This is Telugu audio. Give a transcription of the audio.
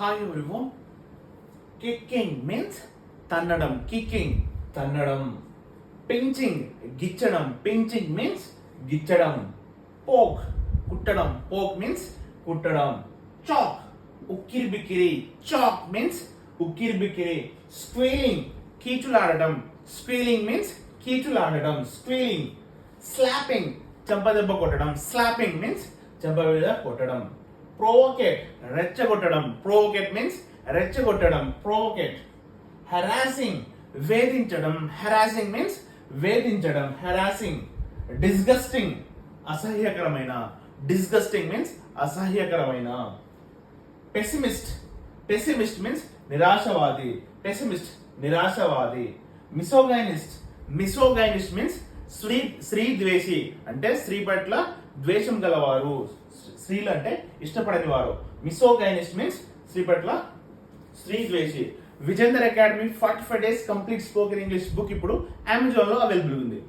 Hi everyone. Kicking means తన్నడం. Kicking తన్నడం. Pinching గిచ్చడం. Pinching means గిచ్చడం. Poke కుట్టడం. Poke means కుట్టడం. Chalk ఉక్కిరి బిక్కిరి. Chalk means ఉక్కిరి బిక్కిరి. Squealing కీచులాడటం. Squealing means కీచులాడటం. Squealing. Slapping చెంపదెబ్బ కొట్టడం. Slapping means చెంప మీద కొట్టడం. Provocate రెచ్చగొట్టడం. Provocate means రెచ్చగొట్టడం. Provocate. Harassing వేధించడం. Harassing means వేధించడం. Harassing. Disgusting అసహ్యకరమైన. Disgusting means అసహ్యకరమైన. Pessimist. Pessimist means నిరాశవాది. Pessimist నిరాశవాది. Misogynist. Misogynist means స్త్రీ ద్వేషి అంటే స్త్రీ పట్ల ద్వేషం గలవారు. స్త్రీలు అంటే ఇష్టపడని వారు. మిసోగైనిస్ట్ మీన్స్ స్త్రీ పట్ల స్త్రీ ద్వేషి. Vijender academy 45 days complete spoken English book ఇప్పుడు అమెజాన్ లో అవైలబుల్ ఉంది.